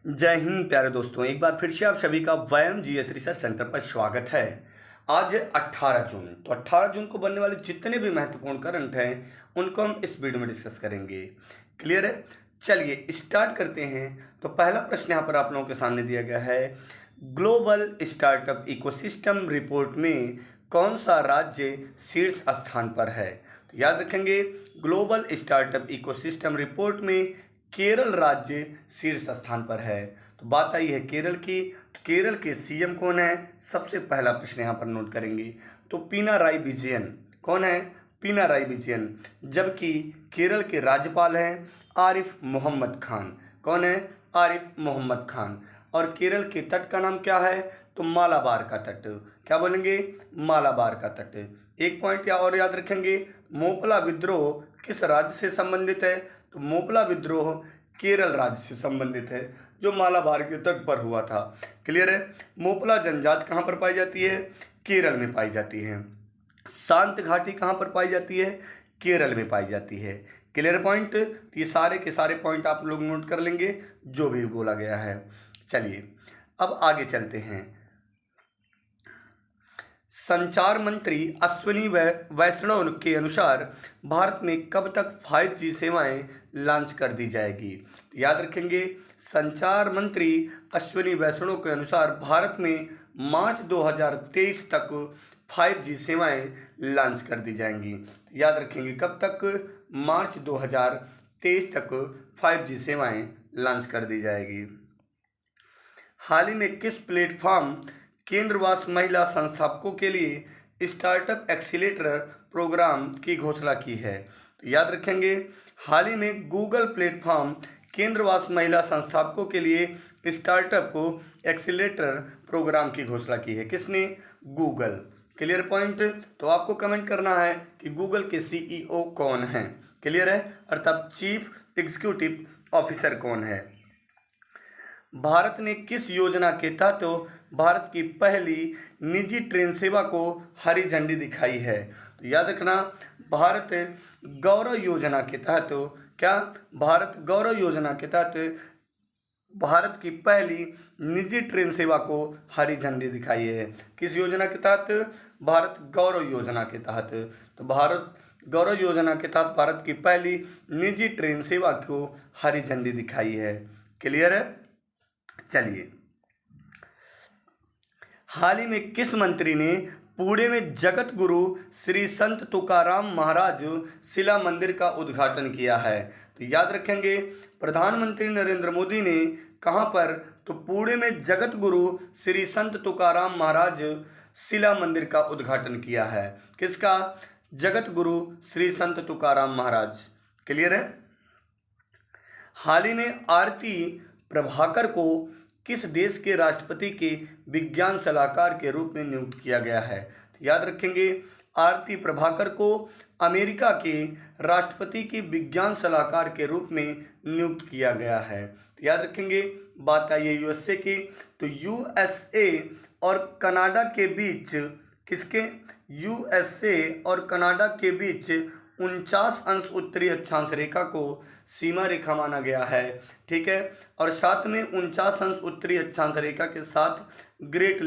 जय हिंद प्यारे दोस्तों, एक बार फिर से आप सभी का व्यायाम जीएस रिसर्च सेंटर पर स्वागत है। आज है 18 जून। तो 18 जून को बनने वाले जितने भी महत्वपूर्ण करंट हैं उनको हम इस वीडियो में डिस्कस करेंगे। क्लियर है? चलिए स्टार्ट करते हैं। तो पहला प्रश्न यहाँ पर आप लोगों के सामने दिया गया है, ग्लोबल स्टार्टअप इकोसिस्टम रिपोर्ट में कौन सा राज्य शीर्ष स्थान पर है? तो याद रखेंगे, ग्लोबल स्टार्टअप इकोसिस्टम रिपोर्ट में केरल राज्य शीर्ष स्थान पर है। तो बात आई है केरल की। तो केरल के सीएम कौन है? सबसे पहला प्रश्न यहाँ पर नोट करेंगे। तो पिनाराई विजयन। कौन है? पिनाराई विजयन। जबकि केरल के राज्यपाल हैं आरिफ मोहम्मद खान। कौन है? आरिफ मोहम्मद खान। और केरल के तट का नाम क्या है? तो मालाबार का तट। क्या बोलेंगे? मालाबार का तट। एक पॉइंट और याद रखेंगे, मोपला विद्रोह किस राज्य से संबंधित है? तो मोपला विद्रोह केरल राज्य से संबंधित है, जो मालाबार के तट पर हुआ था। क्लियर है? मोपला जनजाति कहाँ पर पाई जाती है? केरल में पाई जाती है। शांत घाटी कहाँ पर पाई जाती है? केरल में पाई जाती है। Clear point? ये सारे के सारे पॉइंट आप लोग नोट कर लेंगे जो भी बोला गया है। चलिए अब आगे चलते हैं। संचार मंत्री अश्विनी वैष्णव के अनुसार भारत में कब तक 5G सेवाएं लॉन्च कर दी जाएगी? याद रखेंगे, संचार मंत्री अश्विनी वैष्णव के अनुसार भारत में मार्च 2023 तक 5G सेवाएं लॉन्च कर दी जाएंगी। याद रखेंगे कब तक? मार्च 2023 तक 5G सेवाएं लॉन्च कर दी जाएगी। हाल ही में किस प्लेटफॉर्म केंद्रवास महिला संस्थापकों के लिए स्टार्टअप एक्सीलेटर प्रोग्राम की घोषणा की है? तो याद रखेंगे, हाल ही में गूगल प्लेटफॉर्म केंद्रवास महिला संस्थापकों के लिए स्टार्टअप एक्सीलेटर प्रोग्राम की घोषणा की है। किसने? गूगल। Clear point? तो आपको कमेंट करना है कि गूगल के सीईओ कौन है। क्लियर है? अर्थात चीफ एग्जीक्यूटिव ऑफिसर कौन है। भारत ने किस योजना के तहत भारत की पहली निजी ट्रेन सेवा को हरी झंडी दिखाई है? तो याद रखना, भारत गौरव योजना के तहत, क्या? भारत गौरव योजना के तहत भारत की पहली निजी ट्रेन सेवा को हरी झंडी दिखाई है। किस योजना के तहत? भारत गौरव योजना के तहत। तो भारत गौरव योजना के तहत भारत की पहली निजी ट्रेन सेवा को हरी झंडी दिखाई है। क्लियर है? चलिए, हाल ही में किस मंत्री ने पुणे में जगत गुरु श्री संत तुकाराम महाराज शिला मंदिर का उद्घाटन किया है? तो याद रखेंगे, प्रधानमंत्री नरेंद्र मोदी ने कहां पर? तो पुणे में जगत गुरु श्री संत तुकाराम महाराज शिला मंदिर का उद्घाटन किया है। किसका? जगत गुरु श्री संत तुकाराम महाराज। क्लियर है? हाल ही में आरती प्रभाकर को किस देश के राष्ट्रपति के विज्ञान सलाहकार के रूप में नियुक्त किया गया है? तो याद रखेंगे, आरती प्रभाकर को अमेरिका के राष्ट्रपति की विज्ञान सलाहकार के रूप में नियुक्त किया गया है। तो याद रखेंगे, बात आई है यूएसए की। तो यूएसए और कनाडा के बीच, किसके? यूएसए और कनाडा के बीच 49 अंश उत्तरी अक्षांश रेखा को सीमा रेखा माना गया है। ठीक है? और साथ में 49 अंश उत्तरी अक्षांश रेखा के साथ ग्रेट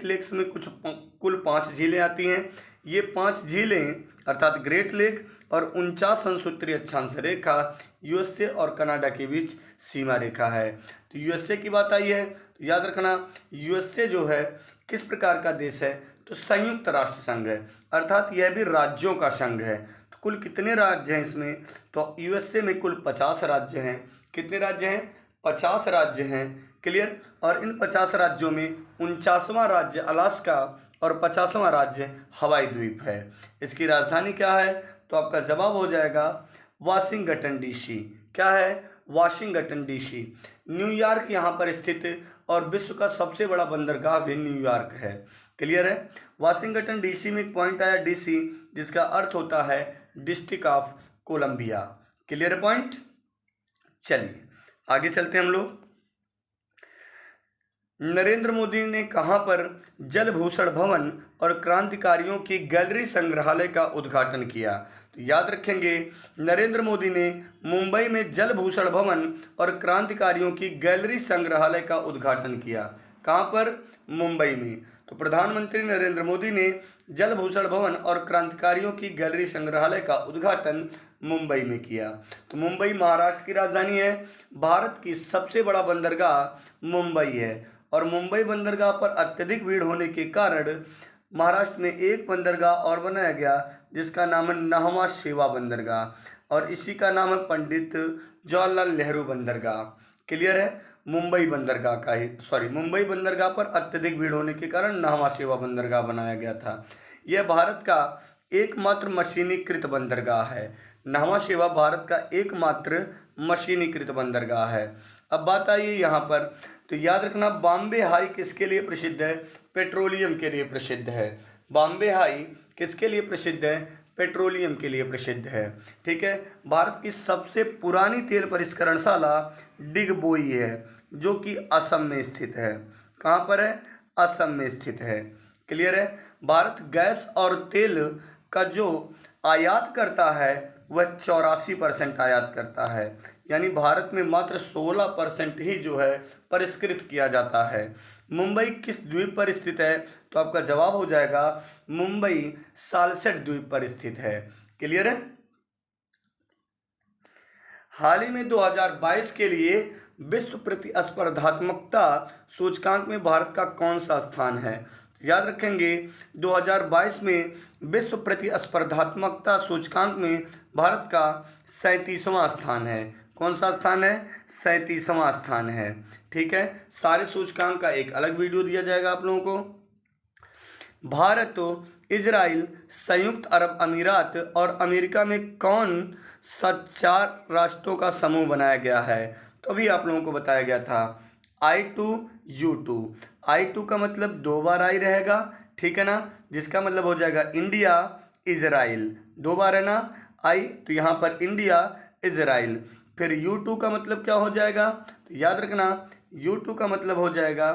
लेक्स में कुल 5 झीलें आती हैं। ये 5 झीलें अर्थात ग्रेट लेक और 49 अंश उत्तरी अक्षांश रेखा यूएसए और कनाडा के बीच सीमा रेखा है। तो यूएसए की बात आई है, तो याद रखना, यूएसए जो है किस प्रकार का देश है? तो संयुक्त राष्ट्र संघ है, अर्थात यह भी राज्यों का संघ है। तो कुल कितने राज्य हैं इसमें? तो यूएसए में कुल 50 राज्य हैं। कितने राज्य हैं? 50 राज्य हैं। क्लियर? और इन 50 राज्यों में 49वां राज्य अलास्का और 50वां राज्य हवाई द्वीप है। इसकी राजधानी क्या है? तो आपका जवाब हो जाएगा वाशिंगटन डीसी। क्या है? Washington DC. न्यूयॉर्क यहाँ पर स्थित और विश्व का सबसे बड़ा बंदरगाह भी न्यूयॉर्क है। क्लियर है? वाशिंगटन डीसी में एक पॉइंट आया डीसी, जिसका अर्थ होता है district of Columbia. Clear point? चलिए आगे चलते हैं हम लोग। नरेंद्र मोदी ने कहां पर जल भूषण भवन और क्रांतिकारियों की गैलरी संग्रहालय का उद्घाटन किया? तो याद रखेंगे, नरेंद्र मोदी ने मुंबई में जल भूषण भवन और क्रांतिकारियों की गैलरी संग्रहालय का उद्घाटन किया। कहाँ पर? मुंबई में। तो प्रधानमंत्री नरेंद्र मोदी ने जल भूषण भवन और क्रांतिकारियों की गैलरी संग्रहालय का उद्घाटन मुंबई में किया। तो मुंबई महाराष्ट्र की राजधानी है। भारत की सबसे बड़ा बंदरगाह मुंबई है और मुंबई बंदरगाह पर अत्यधिक भीड़ होने के कारण महाराष्ट्र में एक बंदरगाह और बनाया गया जिसका नाम है न्हावा शेवा बंदरगाह और इसी का नाम है पंडित जवाहरलाल नेहरू बंदरगाह। क्लियर है? मुंबई बंदरगाह का ही मुंबई बंदरगाह पर अत्यधिक भीड़ होने के कारण न्हावा शेवा बंदरगाह बनाया गया था। यह भारत का एकमात्र मशीनीकृत बंदरगाह है। न्हावा शेवा भारत का एकमात्र मशीनीकृत बंदरगाह है। अब बात आई है यहाँ पर, तो याद रखना बॉम्बे हाई किसके लिए प्रसिद्ध है? पेट्रोलियम के लिए प्रसिद्ध है। बॉम्बे हाई किसके लिए प्रसिद्ध है? पेट्रोलियम के लिए प्रसिद्ध है। ठीक है। भारत की सबसे पुरानी तेल परिष्करणशाला डिगबोई है जो कि असम में स्थित है। कहाँ पर है? असम में स्थित है। क्लियर है? भारत गैस और तेल का जो आयात करता है वह 84% आयात करता है, यानी भारत में मात्र 16% ही जो है परिष्कृत किया जाता है। मुंबई किस द्वीप पर स्थित है? तो आपका जवाब हो जाएगा मुंबई सालसेट द्वीप पर स्थित है। क्लियर है? हाल ही में 2022 के लिए विश्व प्रतिस्पर्धात्मकता सूचकांक में भारत का कौन सा स्थान है? याद रखेंगे 2022 में विश्व प्रतिस्पर्धात्मकता सूचकांक में भारत का 37वां स्थान है। कौन सा स्थान है? 37वां स्थान है। ठीक है। सारे सूचकांक का एक अलग वीडियो दिया जाएगा आप लोगों को। भारत, इजराइल, संयुक्त अरब अमीरात और अमेरिका में कौन सा 4 राष्ट्रों का समूह बनाया गया है? तो अभी आप लोगों को बताया गया था I2U2। I2 का मतलब 2 बार आई रहेगा, ठीक है ना, जिसका मतलब हो जाएगा इंडिया इजराइल। 2 बार है ना आई, तो यहाँ पर इंडिया इजराइल। फिर U2 का मतलब क्या हो जाएगा? तो याद रखना U2 का मतलब हो जाएगा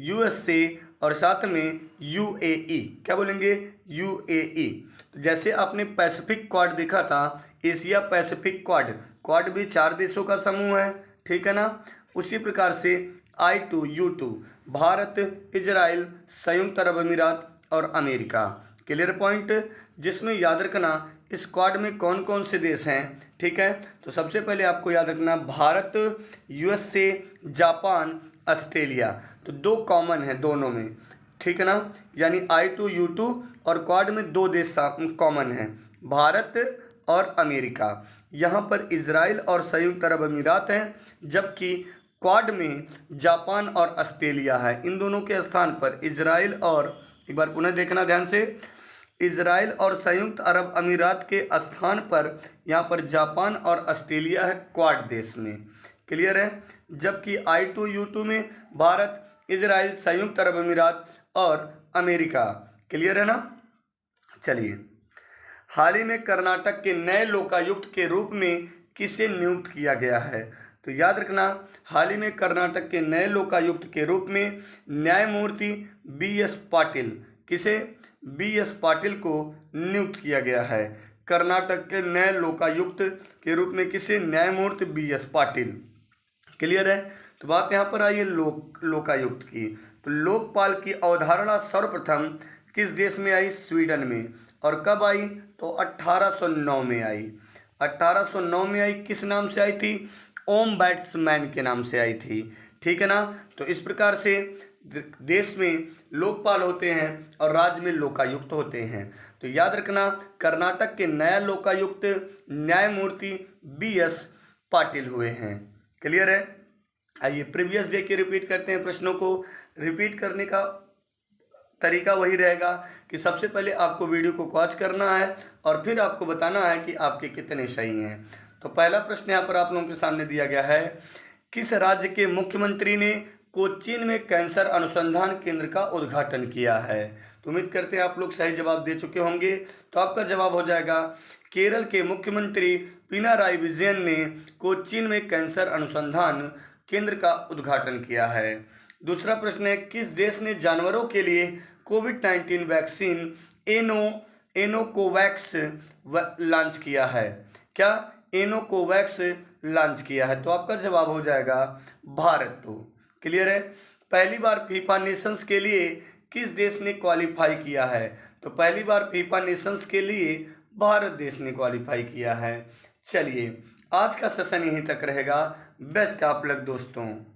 USA और साथ में UAE। क्या बोलेंगे? UAE। तो जैसे आपने पैसिफिक क्वाड देखा था, एशिया पैसिफिक क्वाड, क्वाड भी 4 देशों का समूह है, ठीक है ना। उसी प्रकार से I2U2 भारत, इजराइल, संयुक्त अरब अमीरात और अमेरिका। Clear point? जिसमें याद रखना इस स्क्वाड में कौन कौन से देश हैं, ठीक है। तो सबसे पहले आपको याद रखना भारत, USA, जापान, ऑस्ट्रेलिया। तो 2 कॉमन है दोनों में, ठीक है ना, यानी I2U2 और क्वाड में 2 देश कॉमन हैं, भारत और अमेरिका। यहाँ पर इजराइल और संयुक्त अरब अमीरात हैं, जबकि क्वाड में जापान और ऑस्ट्रेलिया है। इन दोनों के स्थान पर इजराइल और, एक बार पुनः देखना ध्यान से, इजराइल और संयुक्त अरब अमीरात के स्थान पर यहाँ पर जापान और ऑस्ट्रेलिया है क्वाड देश में। क्लियर है? जबकि I2U2 में भारत, इजराइल, संयुक्त अरब अमीरात और अमेरिका। क्लियर है ना? चलिए, हाल ही में कर्नाटक के नए लोकायुक्त के रूप में किसे नियुक्त किया गया है? तो याद रखना हाल ही में कर्नाटक के नए लोकायुक्त के रूप में न्यायमूर्ति BS पाटिल, किसे? BS पाटिल को नियुक्त किया गया है। कर्नाटक के नए लोकायुक्त के रूप में किसे? न्यायमूर्ति BS पाटिल। क्लियर है? तो बात यहाँ पर आई है लोकायुक्त की। तो लोकपाल की अवधारणा सर्वप्रथम किस देश में आई? स्वीडन में। और कब आई? तो 1809 में आई। 1809 में आई। किस नाम से आई थी? ओम्बड्समैन के नाम से आई थी, ठीक है ना। तो इस प्रकार से देश में लोकपाल होते हैं और राज्य में लोकायुक्त होते हैं। तो याद रखना कर्नाटक के नया लोकायुक्त न्यायमूर्ति BS पाटिल हुए हैं। क्लियर है? आइए प्रीवियस डे के रिपीट करते हैं प्रश्नों को। रिपीट करने का तरीका वही रहेगा कि सबसे पहले आपको वीडियो को वॉच करना है और फिर आपको बताना है कि आपके कितने सही हैं। तो पहला प्रश्न यहाँ पर आप लोगों के सामने दिया गया है, किस राज्य के मुख्यमंत्री ने कोचीन में कैंसर अनुसंधान केंद्र का उद्घाटन किया है? तो उम्मीद करते हैं आप लोग सही जवाब दे चुके होंगे। तो आपका जवाब हो जाएगा केरल के मुख्यमंत्री पिनाराई विजयन ने कोचीन में कैंसर अनुसंधान केंद्र का उद्घाटन किया है। दूसरा प्रश्न है, किस देश ने जानवरों के लिए कोविड-19 वैक्सीन एनोकोवैक्स लॉन्च किया है? क्या इनोकोवैक्स लॉन्च किया है? तो आपका जवाब हो जाएगा भारत। तो क्लियर है। पहली बार फीफा नेशंस के लिए किस देश ने क्वालिफाई किया है? तो पहली बार फीफा नेशंस के लिए भारत देश ने क्वालिफाई किया है। चलिए, आज का सेशन यहीं तक रहेगा। बेस्ट ऑफ लक दोस्तों।